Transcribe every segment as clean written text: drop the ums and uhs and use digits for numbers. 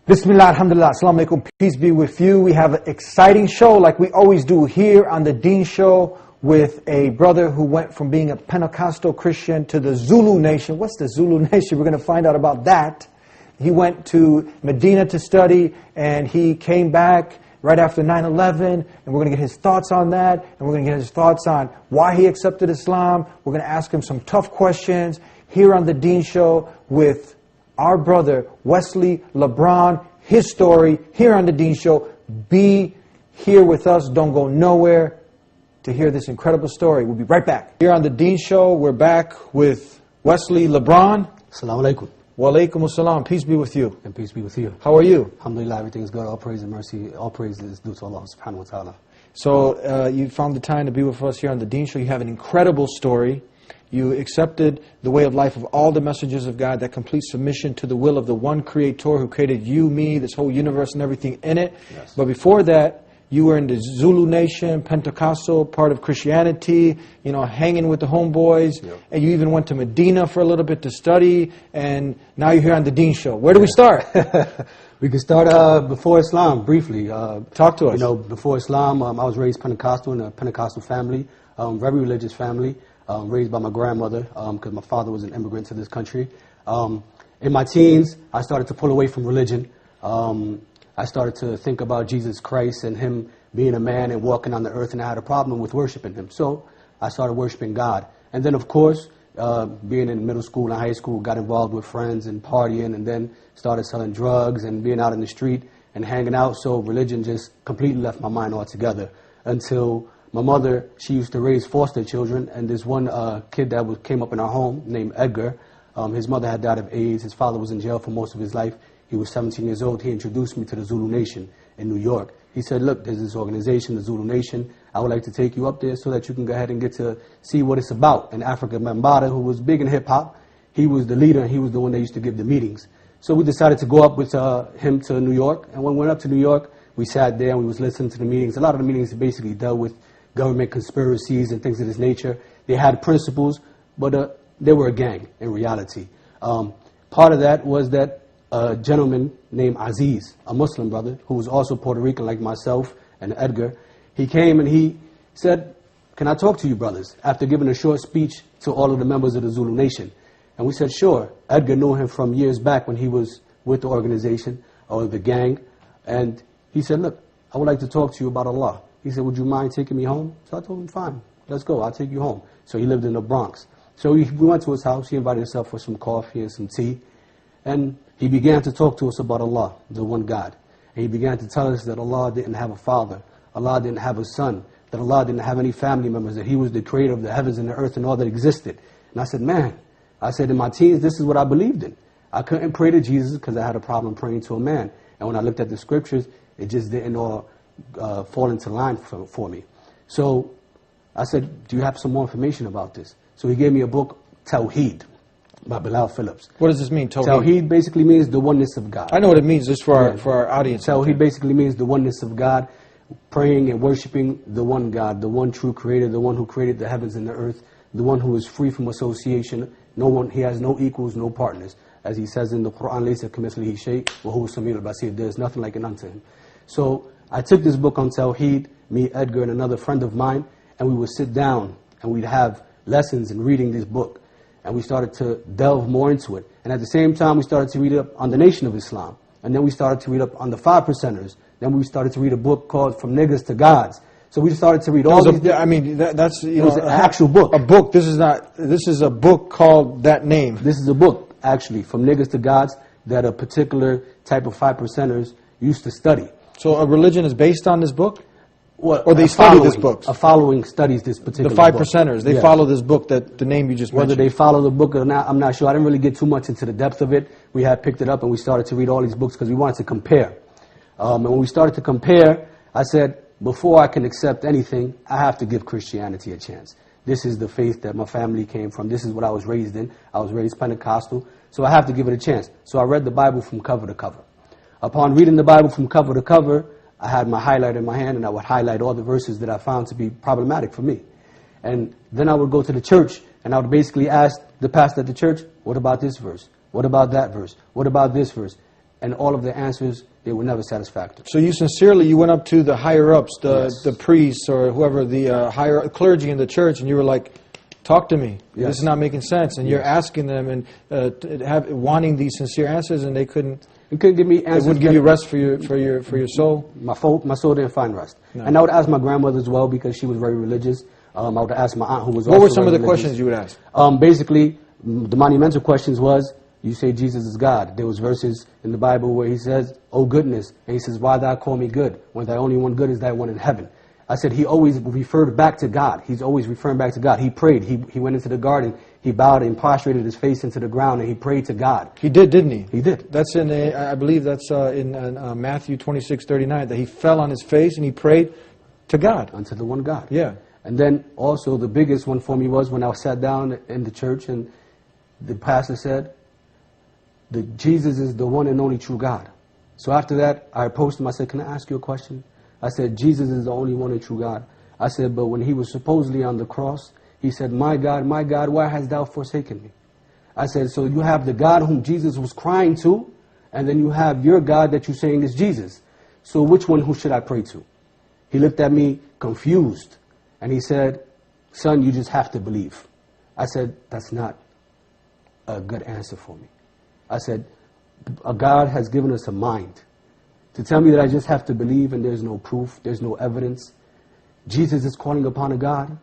Bismillah, alhamdulillah, assalamu alaikum, peace be with you. We have an exciting show like we always do here on the Deen Show with a brother who went from being a Pentecostal Christian to the Zulu Nation. What's the Zulu Nation? We're going to find out about that. He went to Medina to study and he came back right after 9/11, and we're going to get his thoughts on that, and we're going to get his thoughts on why he accepted Islam. We're going to ask him some tough questions here on the Deen Show with our brother, Wesley Lebron, his story, here on the Deen Show. Be here with us. Don't go nowhere to hear this incredible story. We'll be right back. Here on the Deen Show, we're back with Wesley Lebron. Assalamu alaikum. Wa alaikum assalam. Peace be with you. And peace be with you. How are you? Alhamdulillah, everything is good. All praise and mercy, all praise is due to Allah subhanahu wa ta'ala. So you found the time to be with us here on the Deen Show. You have an incredible story. You accepted the way of life of all the messengers of God, that complete submission to the will of the one Creator who created you, me, this whole universe and everything in it. Yes. But before that, you were in the Zulu Nation, Pentecostal, part of Christianity, you know, hanging with the homeboys. Yep. And you even went to Medina for a little bit to study. And now you're here on the Deen Show. Where do we start? We can start before Islam, briefly. Talk to us. You know, before Islam, I was raised Pentecostal in a Pentecostal family, very religious family. Raised by my grandmother, because my father was an immigrant to this country. In my teens, I started to pull away from religion. I started to think about Jesus Christ and Him being a man and walking on the earth, and I had a problem with worshiping Him. So I started worshiping God. And then, of course, being in middle school and high school, got involved with friends and partying, and then started selling drugs and being out in the street and hanging out. So religion just completely left my mind altogether until my mother, she used to raise foster children, and this one kid that came up in our home named Edgar, his mother had died of AIDS. His father was in jail for most of his life. He was 17 years old. He introduced me to the Zulu Nation in New York. He said, look, there's this organization, the Zulu Nation. I would like to take you up there so that you can go ahead and get to see what it's about. And Africa Mbata, who was big in hip-hop, he was the leader, and he was the one that used to give the meetings. So we decided to go up with him to New York. And when we went up to New York, we sat there and we was listening to the meetings. A lot of the meetings basically dealt with government conspiracies and things of this nature. They had principles, but they were a gang in reality. Part of that was that a gentleman named Aziz, a Muslim brother, who was also Puerto Rican like myself and Edgar, he came and he said, can I talk to you brothers? After giving a short speech to all of the members of the Zulu Nation. And we said, sure. Edgar knew him from years back when he was with the organization or the gang. And he said, look, I would like to talk to you about Allah. He said, would you mind taking me home? So I told him, fine, let's go, I'll take you home. So he lived in the Bronx. So we went to his house, he invited himself for some coffee and some tea. And he began to talk to us about Allah, the one God. And he began to tell us that Allah didn't have a father, Allah didn't have a son, that Allah didn't have any family members, that He was the creator of the heavens and the earth and all that existed. And I said, man, I said in my teens, this is what I believed in. I couldn't pray to Jesus because I had a problem praying to a man. And when I looked at the scriptures, it just didn't all fall into line for me. So I said, do you have some more information about this? So he gave me a book, Tawheed, by Bilal Phillips. What does this mean, Tawheed? Tawheed basically means the oneness of God. I know what it means, just for our audience. Tawheed basically means the oneness of God, praying and worshiping the one God, the one true creator, the one who created the heavens and the earth, the one who is free from association. No one, He has no equals, no partners. As He says in the Quran, "Laysa kamithlihi shay, wa huwa as-sami'ul basir." There is nothing like it unto Him. So I took this book on Tawheed, me, Edgar, and another friend of mine, and we would sit down and we'd have lessons in reading this book. And we started to delve more into it. And at the same time, we started to read up on the Nation of Islam. And then we started to read up on the 5 percenters. Then we started to read a book called From Niggas to Gods. So we started to read all these... I mean, that's, you know, an actual book. A book. This is a book called that name. This is a book, actually, From Niggas to Gods, that a particular type of 5 percenters used to study. So a religion is based on this book? Well, or they study this book? A following studies this particular book. The 5 book. percenters, they follow this book, that the name you just mentioned. Whether they follow the book or not, I'm not sure. I didn't really get too much into the depth of it. We had picked it up and we started to read all these books because we wanted to compare. And when we started to compare, I said, before I can accept anything, I have to give Christianity a chance. This is the faith that my family came from. This is what I was raised in. I was raised Pentecostal, so I have to give it a chance. So I read the Bible from cover to cover. Upon reading the Bible from cover to cover, I had my highlighter in my hand, and I would highlight all the verses that I found to be problematic for me. And then I would go to the church, and I would basically ask the pastor at the church, what about this verse? What about that verse? What about this verse? and all of the answers, they were never satisfactory. So you sincerely, you went up to the higher-ups, Yes. the priests or whoever, the higher clergy in the church, and you were like, talk to me. Yes. This is not making sense. And you're asking them and wanting these sincere answers, and they couldn't. You couldn't give me answers. It wouldn't give you rest for your soul. My soul didn't find rest. No. And I would ask my grandmother as well because she was very religious. I would ask my aunt who was What also were some of the very religious. questions you would ask? Basically, the monumental questions was, you say Jesus is God. There was verses in the Bible where he says, oh goodness. And he says, why thou call me good, when thy only one good is that one in heaven. I said he always referred back to God. He's always referring back to God. He prayed. He went into the garden. He bowed and prostrated his face into the ground, and he prayed to God. He did, didn't he? He did. That's in, I believe that's in Matthew 26:39, that he fell on his face and he prayed to God. Unto the one God. Yeah. And then also the biggest one for me was when I sat down in the church and the pastor said, that Jesus is the one and only true God. So after that, I approached him. I said, can I ask you a question? I said, Jesus is the only one and true God. I said, but when he was supposedly on the cross, he said, my God, why hast thou forsaken me? I said, so you have the God whom Jesus was crying to, and then you have your God that you're saying is Jesus. So which one who should I pray to? He looked at me confused, and he said, son, you just have to believe. I said, that's not a good answer for me. I said, God has given us a mind. To tell me that I just have to believe and there's no proof, there's no evidence. Jesus is calling upon a God.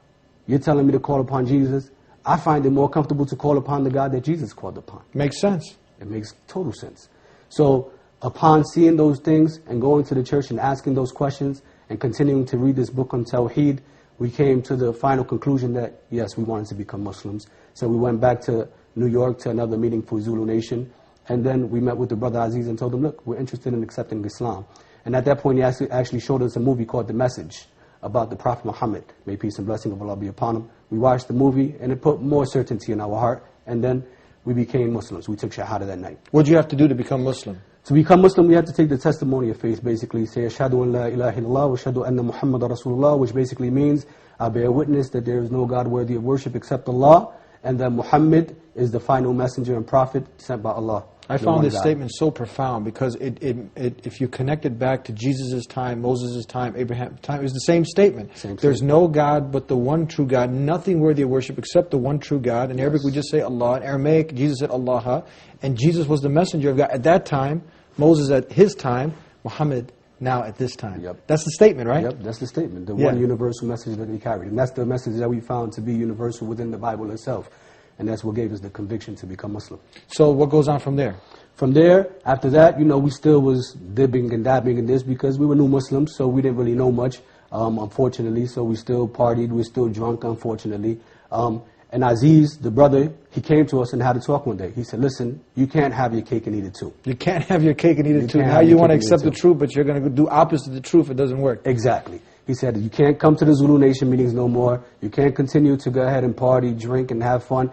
You're telling me to call upon Jesus. I find it more comfortable to call upon the God that Jesus called upon. Makes sense. It makes total sense. So upon seeing those things and going to the church and asking those questions and continuing to read this book on Tawheed, we came to the final conclusion that, yes, we wanted to become Muslims. So we went back to New York to another meeting for Zulu Nation. And then we met with the brother Aziz and told him, look, we're interested in accepting Islam. And at that point, he actually showed us a movie called The Message about the Prophet Muhammad. May peace and blessing of Allah be upon him. We watched the movie, and it put more certainty in our heart. And then we became Muslims. We took Shahada that night. What did you have to do to become Muslim? To become Muslim, we had to take the testimony of faith, basically. Say, Ashhadu an la ilaha illallah wa ashhadu anna Muhammad Rasulullah, which basically means, I bear witness that there is no God worthy of worship except Allah, and that Muhammad is the final messenger and prophet sent by Allah. I found this statement so profound because if you connect it back to Jesus' time, Moses' time, Abraham's time, it was the same statement. There's no God but the one true God, nothing worthy of worship except the one true God. In Arabic we just say Allah. In Aramaic, Jesus said Allah. And Jesus was the messenger of God at that time, Moses at his time, Muhammad now at this time. Yep. That's the statement, right? Yep, that's the statement. The one universal message that he carried. And that's the message that we found to be universal within the Bible itself. And that's what gave us the conviction to become Muslim. So what goes on from there? From there, after that, we still was dipping and dabbing in this because we were new Muslims, so we didn't really know much, unfortunately. So we still partied, we were still drunk, unfortunately. And Aziz, the brother, he came to us and had a talk one day. He said, listen, you can't have your cake and eat it too. You can't have your cake and eat it too. Now you want to accept the truth, but you're going to do opposite of the truth. It doesn't work. Exactly. He said, you can't come to the Zulu Nation meetings no more. You can't continue to go ahead and party, drink, and have fun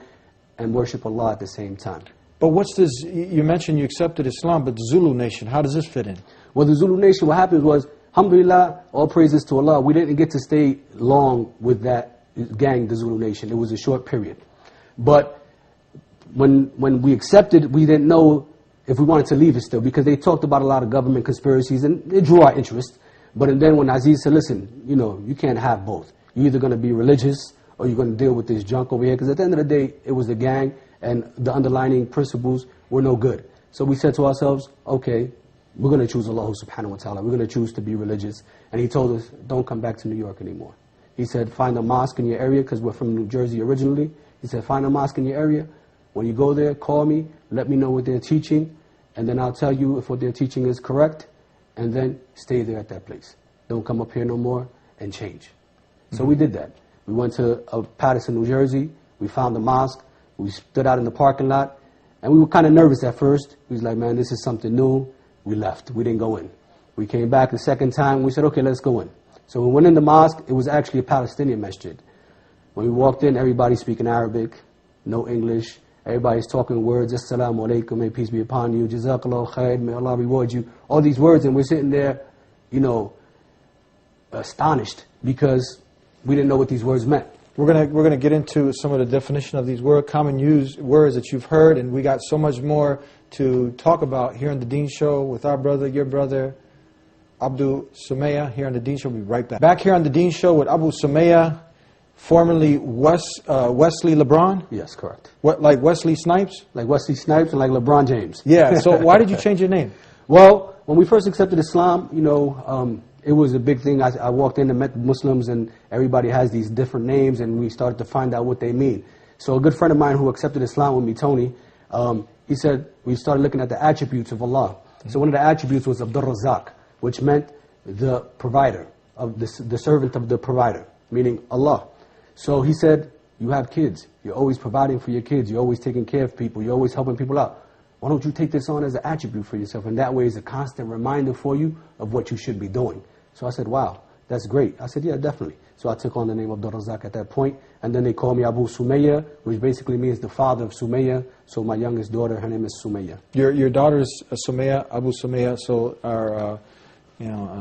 and worship Allah at the same time. But what's this? You mentioned you accepted Islam, but the Zulu Nation, how does this fit in? Well, the Zulu Nation, what happened was, alhamdulillah, all praises to Allah, we didn't get to stay long with that gang, the Zulu Nation. It was a short period. But when we accepted, we didn't know if we wanted to leave it still, because they talked about a lot of government conspiracies, and it drew our interest. But then when Aziz said, listen, you can't have both. You're either going to be religious, or you're going to deal with this junk over here. Because at the end of the day, it was the gang, and the underlying principles were no good. So we said to ourselves, okay, we're going to choose Allah subhanahu wa ta'ala. We're going to choose to be religious. And he told us, don't come back to New York anymore. He said, find a mosque in your area, because we're from New Jersey originally. He said, find a mosque in your area. When you go there, call me, let me know what they're teaching, and then I'll tell you if what they're teaching is correct, and then stay there at that place. Don't come up here no more, and change. So we did that. We went to Patterson, New Jersey. We found a mosque. We stood out in the parking lot. And we were kind of nervous at first. We was like, man, this is something new. We left. We didn't go in. We came back the second time. We said, okay, let's go in. So we went in the mosque. It was actually a Palestinian masjid. When we walked in, everybody speaking Arabic, no English. Everybody's talking words. Assalamu alaikum, may peace be upon you. Jazakallah khair, may Allah reward you. All these words, and we're sitting there, astonished because we didn't know what these words meant. We're gonna get into some of the definition of these common used words that you've heard, and we got so much more to talk about here on the Dean Show with our brother, your brother, Abu Sumaya, here on the Dean Show. We'll be right back. Back here on the Dean Show with Abu Sumaya, formerly Wesley Lebron? Yes, correct. What, like Wesley Snipes? Like Wesley Snipes and like LeBron James. Yeah, so why did you change your name? Well, when we first accepted Islam, you know, it was a big thing. I walked in and met Muslims, and everybody has these different names, and we started to find out what they mean. So a good friend of mine who accepted Islam with me, Tony, he said, we started looking at the attributes of Allah. So one of the attributes was Abdur Razak, which meant the provider, of the servant of the provider, meaning Allah. So he said, you have kids. You're always providing for your kids. You're always taking care of people. You're always helping people out. Why don't you take this on as an attribute for yourself? And that way it's a constant reminder for you of what you should be doing. So I said, wow, that's great. I said, yeah, definitely. So I took on the name of Abdur Razak at that point. And then they called me Abu Sumaya, which basically means the father of Sumaya. So my youngest daughter, her name is Sumaya. Your daughter's Sumaya, Abu Sumaya, so our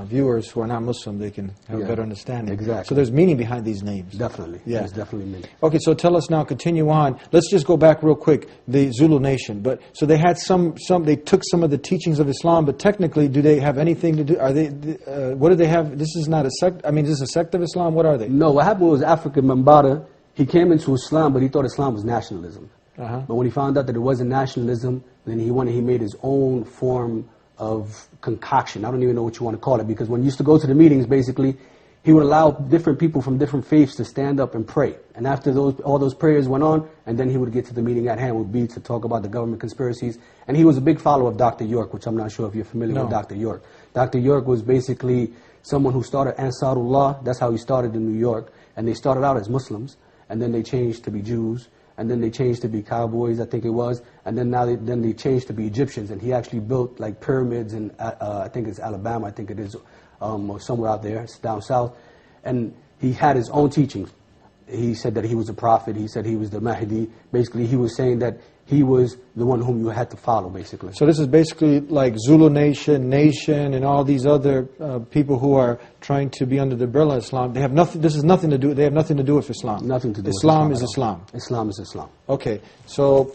viewers who are not Muslim, they can have a better understanding. Exactly. So there's meaning behind these names. Definitely. Yeah. There's definitely meaning. Okay, so tell us now, continue on. Let's just go back real quick, the Zulu nation. But so they had they took some of the teachings of Islam, but technically, do they have anything to do? Are they? What do they have? This is not a sect. I mean, this is a sect of Islam. What are they? No, what happened was African Mambata, he came into Islam, but he thought Islam was nationalism. But when he found out that it wasn't nationalism, then he made his own form of concoction. I don't even know what you want to call it, because when he used to go to the meetings, basically, he would allow different people from different faiths to stand up and pray. And after all those prayers went on, and then he would get to the meeting at hand, would be to talk about the government conspiracies. And he was a big follower of Dr. York, which I'm not sure if you're familiar with Dr. York. Dr. York was basically someone who started Ansarullah. That's how he started in New York. And they started out as Muslims, and then they changed to be Jews, and then they changed to be cowboys, I think it was, and then then they changed to be Egyptians. And he actually built like pyramids in I think it's Alabama, I think it is, or somewhere out there, it's down south. And he had his own teachings. He said that he was a prophet. He said he was the Mahdi. Basically, he was saying that he was the one whom you had to follow, basically. So this is basically like Zulu Nation, and all these other people who are trying to be under the umbrella of Islam. They have nothing. This is nothing to do. They have nothing to do with Islam. Nothing to do. Islam with is Islam. Islam is Islam. Okay, so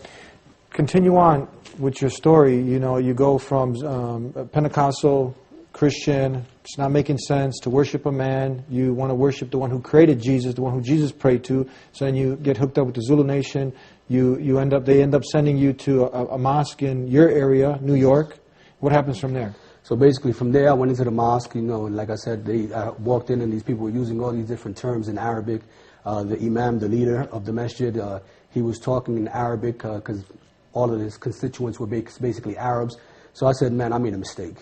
continue on with your story. You know, you go from Pentecostal Christian, it's not making sense to worship a man. You want to worship the one who created Jesus, the one who Jesus prayed to. So then you get hooked up with the Zulu Nation. They end up sending you to a mosque in your area, New York. What happens from there? So basically from there I went into the mosque, you know, and like I said, I walked in and these people were using all these different terms in Arabic. The imam, the leader of the masjid, he was talking in Arabic because all of his constituents were basically Arabs. So I said, man, I made a mistake.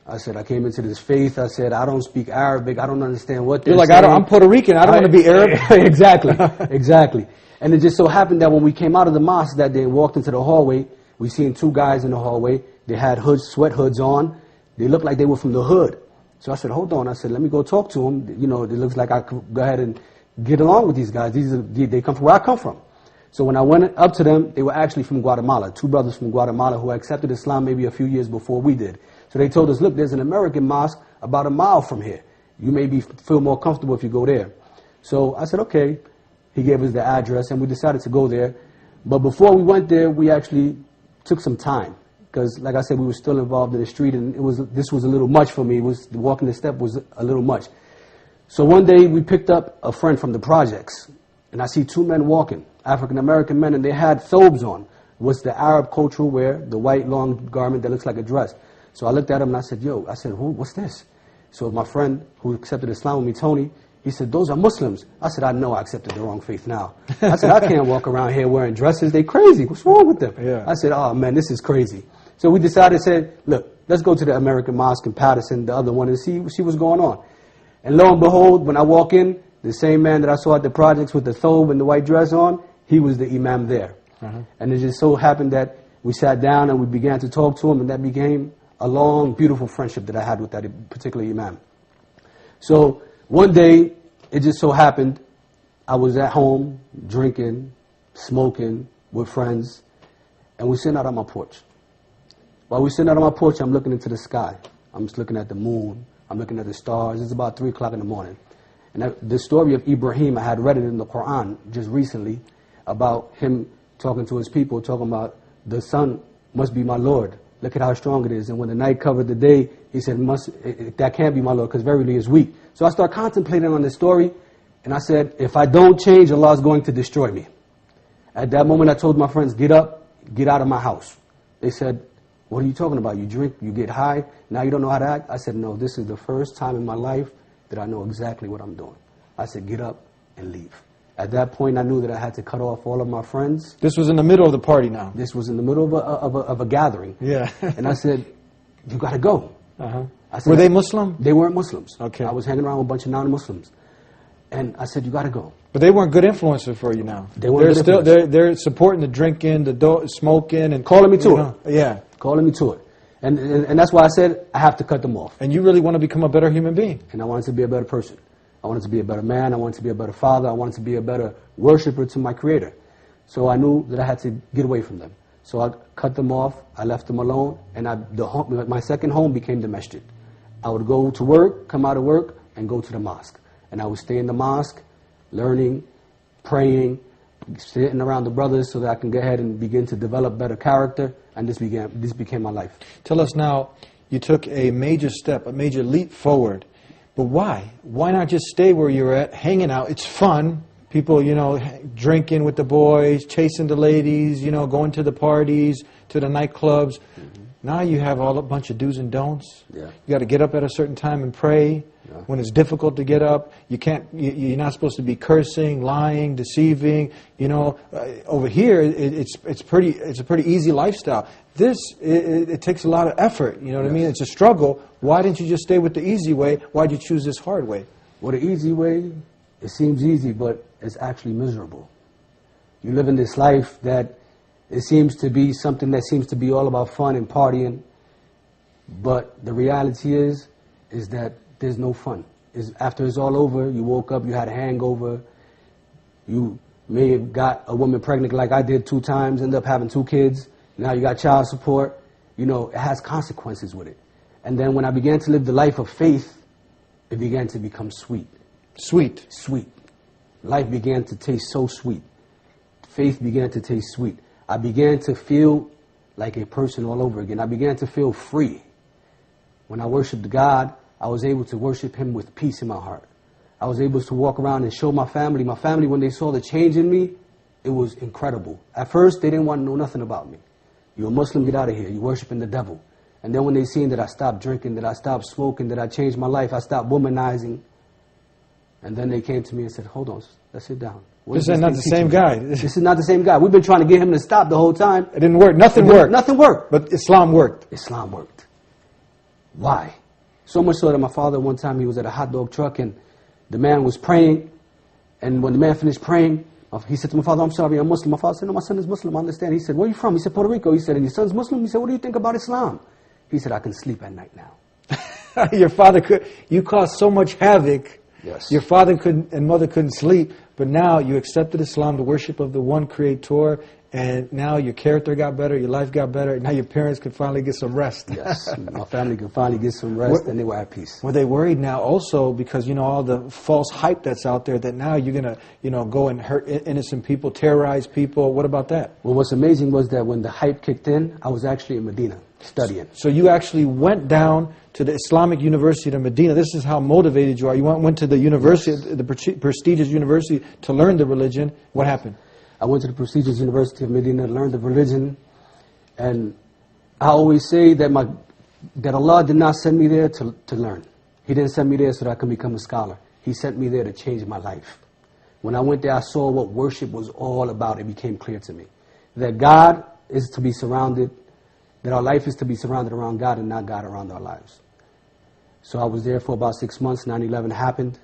I said, I came into this faith. I said, I don't speak Arabic. I don't understand what they're saying. I'm Puerto Rican. I don't want to be Arab. Exactly, exactly. And it just so happened that when we came out of the mosque that day and walked into the hallway, we seen two guys in the hallway. They had sweat hoods on. They looked like they were from the hood. So I said, hold on. I said, let me go talk to them. You know, it looks like I could go ahead and get along with these guys. They come from where I come from. So when I went up to them, they were actually from Guatemala, two brothers from Guatemala who accepted Islam maybe a few years before we did. So they told us, look, there's an American mosque about a mile from here. You may feel more comfortable if you go there. So I said, okay. He gave us the address, and we decided to go there. But before we went there, we actually took some time. Because, like I said, we were still involved in the street, and this was a little much for me. Walking the step was a little much. So one day, we picked up a friend from the projects, and I see two men walking, African-American men, and they had thobes on. What's the Arab cultural wear, the white long garment that looks like a dress. So I looked at him, and I said, what's this? So my friend who accepted Islam with me, Tony, he said, those are Muslims. I said, I know I accepted the wrong faith now. I said, I can't walk around here wearing dresses. They crazy. What's wrong with them? Yeah. I said, oh, man, this is crazy. So we decided, said, look, let's go to the American Mosque in Patterson, the other one, and see what's going on. And lo and behold, when I walk in, the same man that I saw at the projects with the thobe and the white dress on, he was the imam there. And it just so happened that we sat down and we began to talk to him, and that became a long, beautiful friendship that I had with that particular imam. So one day, it just so happened, I was at home, drinking, smoking with friends, and we're sitting out on my porch. While we're sitting out on my porch, I'm looking into the sky. I'm just looking at the moon. I'm looking at the stars. It's about 3 o'clock in the morning. And the story of Ibrahim, I had read it in the Quran just recently, about him talking to his people, talking about the sun must be my Lord. Look at how strong it is. And when the night covered the day, he said, that can't be my Lord, because verily is weak. So I started contemplating on this story, and I said, if I don't change, Allah is going to destroy me. At that moment, I told my friends, get up, get out of my house. They said, what are you talking about? You drink, you get high, now you don't know how to act? I said, no, this is the first time in my life that I know exactly what I'm doing. I said, get up and leave. At that point, I knew that I had to cut off all of my friends. This was in the middle of the party now. This was in the middle of a gathering. Yeah. And I said, you got to go. Uh-huh. I said, were they Muslim? They weren't Muslims. Okay. I was hanging around with a bunch of non-Muslims. And I said, you got to go. But they weren't good influences for you now. They weren't they're supporting the drinking, the smoking, and calling me to it. Yeah. Calling me to it. And that's why I said I have to cut them off. And you really want to become a better human being. And I wanted to be a better person. I wanted to be a better man. I wanted to be a better father. I wanted to be a better worshiper to my Creator. So I knew that I had to get away from them. So I cut them off. I left them alone. And my second home became the masjid. I would go to work, come out of work, and go to the mosque. And I would stay in the mosque, learning, praying, sitting around the brothers so that I can go ahead and begin to develop better character. And this became my life. Tell us now, you took a major step, a major leap forward. But why? Why not just stay where you're at, hanging out? It's fun. People, drinking with the boys, chasing the ladies, going to the parties, to the nightclubs. Mm-hmm. Now you have a bunch of do's and don'ts. Yeah. You got to get up at a certain time and pray. Yeah. When it's difficult to get up, you're not supposed to be cursing, lying, deceiving. Over here, it's a pretty easy lifestyle. This, it takes a lot of effort. You know what I mean? It's a struggle. Why didn't you just stay with the easy way? Why'd you choose this hard way? Well, the easy way, it seems easy, but it's actually miserable. You live in this life that it seems to be something that seems to be all about fun and partying, but the reality is that there's no fun. After it's all over, you woke up, you had a hangover, you may have got a woman pregnant like I did 2 times, ended up having 2 kids, now you got child support. It has consequences with it. And then when I began to live the life of faith, it began to become sweet. Sweet. Sweet. Life began to taste so sweet. Faith began to taste sweet. I began to feel like a person all over again. I began to feel free. When I worshiped God, I was able to worship Him with peace in my heart. I was able to walk around and show my family. My family, when they saw the change in me, it was incredible. At first, they didn't want to know nothing about me. You're a Muslim, get out of here. You're worshiping the devil. And then when they seen that I stopped drinking, that I stopped smoking, that I changed my life, I stopped womanizing. And then they came to me and said, hold on, let's sit down. This is not the same guy. This is not the same guy. We've been trying to get him to stop the whole time. It didn't work. Nothing worked. Nothing worked. But Islam worked. Islam worked. Why? So much so that my father, one time, he was at a hot dog truck and the man was praying. And when the man finished praying, he said to my father, I'm sorry, I'm Muslim. My father said, no, my son is Muslim, I understand. He said, where are you from? He said, Puerto Rico. He said, and your son's Muslim? He said, what do you think about Islam? He said, I can sleep at night now. Your father you caused so much havoc. Yes. Your father and mother couldn't sleep, but now you accepted Islam, the worship of the one Creator, and now your character got better, your life got better, and now your parents could finally get some rest. Yes, my family could finally get some rest, and they were at peace. Were they worried now also because, all the false hype that's out there that now you're going to, go and hurt innocent people, terrorize people? What about that? Well, what's amazing was that when the hype kicked in, I was actually in Medina studying. So you actually went down to the Islamic University of Medina. This is how motivated you are. You went to the university, yes, the prestigious university, to learn the religion. What happened? I went to the prestigious University of Medina to learn the religion. And I always say that that Allah did not send me there to learn. He didn't send me there so that I can become a scholar. He sent me there to change my life. When I went there, I saw what worship was all about. It became clear to me that God is to be surrounded, that our life is to be surrounded around God and not God around our lives. So I was there for about 6 months. 9/11 happened,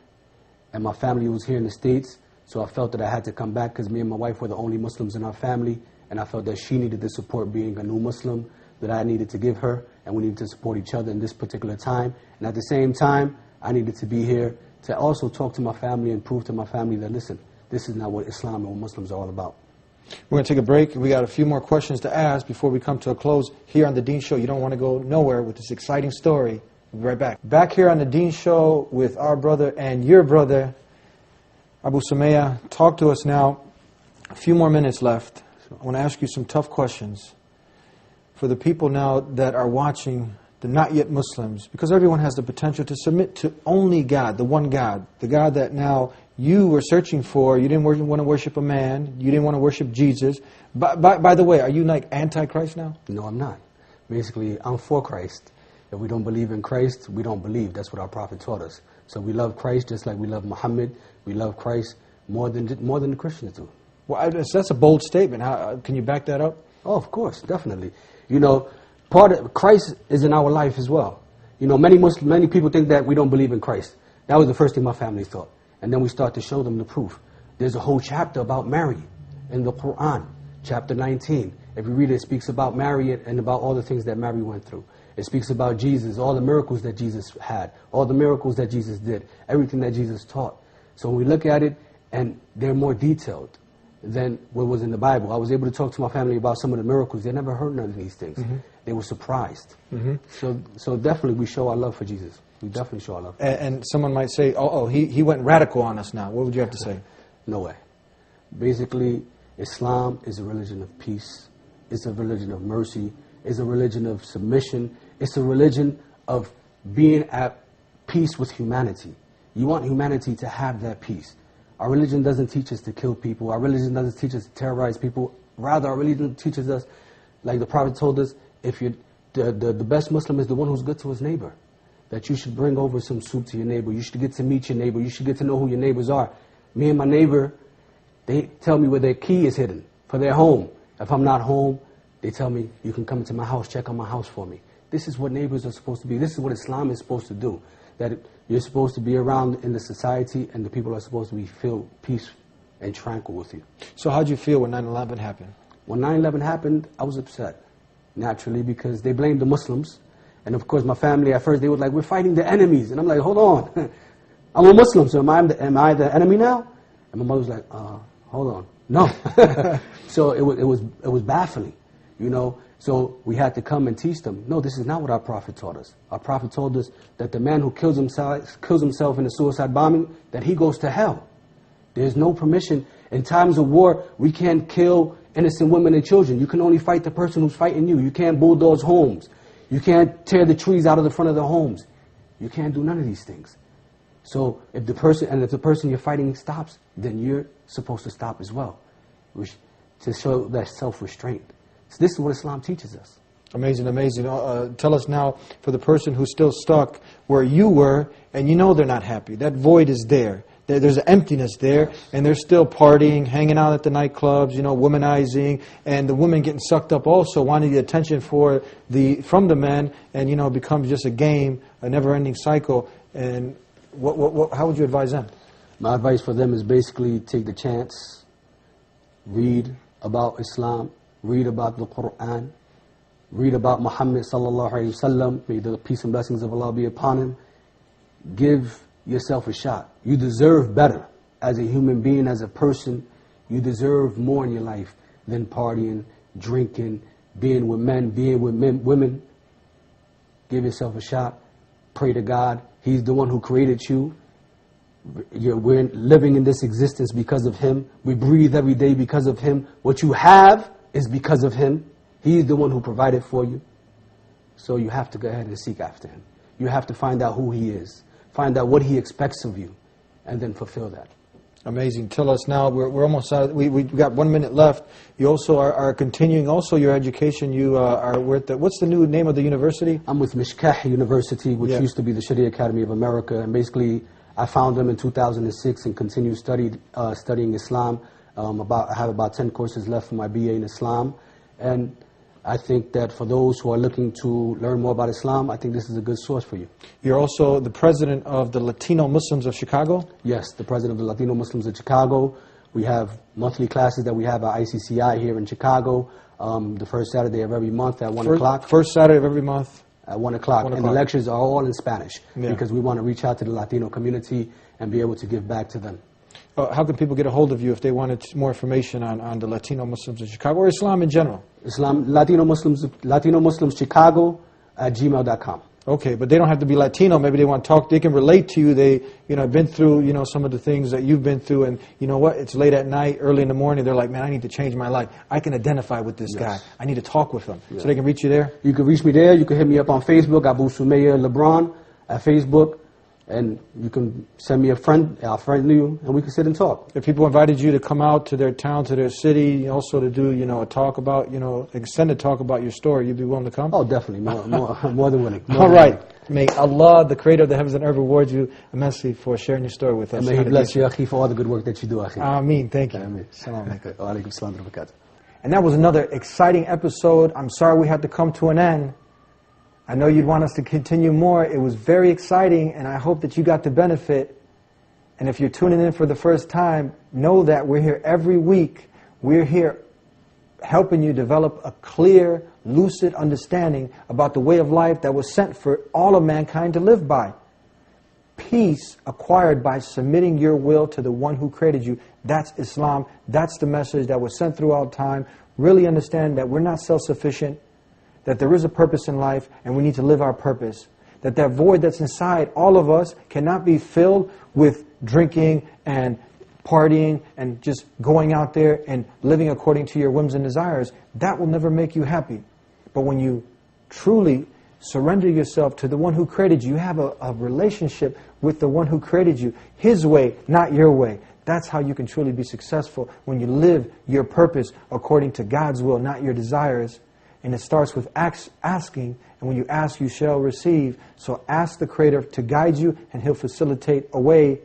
and my family was here in the States. So I felt that I had to come back because me and my wife were the only Muslims in our family, and I felt that she needed the support being a new Muslim that I needed to give her, and we needed to support each other in this particular time. And at the same time, I needed to be here to also talk to my family and prove to my family that, listen, this is not what Islam and what Muslims are all about. We're going to take a break. We got a few more questions to ask before we come to a close here on The Dean Show. You don't want to go nowhere with this exciting story. We'll be right back. Back here on The Dean Show with our brother and your brother, Abu Sumaya. Talk to us now. A few more minutes left. I want to ask you some tough questions. for the people now that are watching, the not yet Muslims, because everyone has the potential to submit to only God, the one God, the God that now you were searching for. You didn't want to worship a man. You didn't want to worship Jesus. By the way, are you like anti-Christ now? No, I'm not. Basically, I'm for Christ. If we don't believe in Christ, we don't believe. That's what our prophet taught us. So we love Christ just like we love Muhammad. We love Christ more than the Christians do. Well, that's a bold statement. Can you back that up? Oh, of course, definitely. You know, part of Christ is in our life as well. You know, many people think that we don't believe in Christ. That was the first thing my family thought. And then we start to show them the proof. There's a whole chapter about Mary in the Quran, chapter 19. If you read it, it speaks about Mary and about all the things that Mary went through. It speaks about Jesus, all the miracles that Jesus had, all the miracles that Jesus did, everything that Jesus taught. So when we look at it, and they're more detailed than what was in the Bible. I was able to talk to my family about some of the miracles. They never heard none of these things. Mm-hmm. They were surprised. Mm-hmm. So definitely we show our love for Jesus. We definitely show our love. And someone might say, he went radical on us now. What would you have to say? No way. Basically, Islam is a religion of peace. It's a religion of mercy. It's a religion of submission. It's a religion of being at peace with humanity. You want humanity to have that peace. Our religion doesn't teach us to kill people. Our religion doesn't teach us to terrorize people. Rather, our religion teaches us, like the Prophet told us, if you the best Muslim is the one who's good to his neighbor. That you should bring over some soup to your neighbor. You should get to meet your neighbor. You should get to know who your neighbors are. Me and my neighbor, they tell me where their key is hidden for their home. If I'm not home, they tell me, you can come into my house, check on my house for me. This is what neighbors are supposed to be. This is what Islam is supposed to do. That you're supposed to be around in the society, and the people are supposed to feel peace and tranquil with you. So how did you feel when 9/11 happened? When 9/11 happened, I was upset, naturally, because they blamed the Muslims. And of course, my family, at first, they were like, we're fighting the enemies. And I'm like, hold on. I'm a Muslim, so am I the enemy now? And my mother was like, hold on. No. So it was baffling, you know. So we had to come and teach them, no, this is not what our Prophet taught us. Our Prophet told us that the man who kills himself in a suicide bombing, that he goes to hell. There's no permission. In times of war, we can't kill innocent women and children. You can only fight the person who's fighting you. You can't bulldoze homes. You can't tear the trees out of the front of the homes. You can't do none of these things. So if the person you're fighting stops, then you're supposed to stop as well, to show that self-restraint. So this is what Islam teaches us. Amazing, amazing. Tell us now, for the person who's still stuck where you were, and you know they're not happy. That void is there. There's an emptiness there, and they're still partying, hanging out at the nightclubs, you know, womanizing, and the women getting sucked up also, wanting the attention from the men, and, you know, it becomes just a game, a never-ending cycle. And how would you advise them? My advice for them is basically take the chance, read about Islam, read about the Quran, read about Muhammad sallallahu alaihi wasallam. May the peace and blessings of Allah be upon him. Give yourself a shot. You deserve better as a human being, as a person. You deserve more in your life than partying, drinking, being with men, being with women. Give yourself a shot. Pray to God. He's the one who created you. We're living in this existence because of Him. We breathe every day because of Him. What you have is because of Him. He's the one who provided for you. So you have to go ahead and seek after Him. You have to find out who He is. Find out what He expects of you, and then fulfill that. Amazing. Tell us now, we're almost out. We've got 1 minute left. You also are continuing also your education. You are with what's the new name of the university? I'm with Mishkah University, which used to be the Sharia Academy of America. And basically, I found them in 2006 and continue studying Islam. I have about 10 courses left for my BA in Islam. And I think that for those who are looking to learn more about Islam, I think this is a good source for you. You're also the president of the Latino Muslims of Chicago? Yes, the president of the Latino Muslims of Chicago. We have monthly classes that we have at ICCI here in Chicago, the first Saturday of every month at 1 o'clock. First Saturday of every month? At 1 o'clock. And the lectures are all in Spanish because we want to reach out to the Latino community and be able to give back to them. How can people get a hold of you if they wanted more information on the Latino Muslims of Chicago or Islam in general? Latino Muslims Chicago at gmail.com. Okay, but they don't have to be Latino. Maybe they want to talk. They can relate to you. They, been through, some of the things that you've been through. And you know what? It's late at night, early in the morning. They're like, man, I need to change my life. I can identify with this guy. I need to talk with him. So they can reach you there? You can reach me there. You can hit me up on Facebook. Abu Sumayya Lebron at Facebook. And you can send me a friend. I'll friend you, and we can sit and talk. If people invited you to come out to their town, to their city, also to do, a talk about, extended talk about your story, you'd be willing to come? Oh, definitely. More than willing. All right. May Allah, the creator of the heavens and earth, reward you immensely for sharing your story with us. And may He bless you, Akhi, for all the good work that you do, Akhi. Ameen. Thank you. Ameen. And that was another exciting episode. I'm sorry we had to come to an end. I know you'd want us to continue more. It was very exciting, and I hope that you got the benefit. And if you're tuning in for the first time, know that we're here every week. We're here helping you develop a clear, lucid understanding about the way of life that was sent for all of mankind to live by. Peace acquired by submitting your will to the one who created you. That's Islam. That's the message that was sent throughout time. Really understand that we're not self-sufficient, that there is a purpose in life, and we need to live our purpose. That void that's inside all of us cannot be filled with drinking and partying and just going out there and living according to your whims and desires. That will never make you happy. But when you truly surrender yourself to the one who created you, you have a relationship with the one who created you. His way, not your way. That's how you can truly be successful, when you live your purpose according to God's will, not your desires. And it starts with asking, and when you ask, you shall receive. So ask the Creator to guide you, and He'll facilitate a way.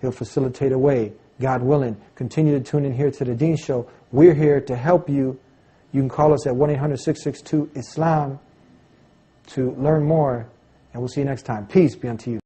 He'll facilitate a way, God willing. Continue to tune in here to the Deen Show. We're here to help you. You can call us at 1-800-662-ISLAM to learn more, and we'll see you next time. Peace be unto you.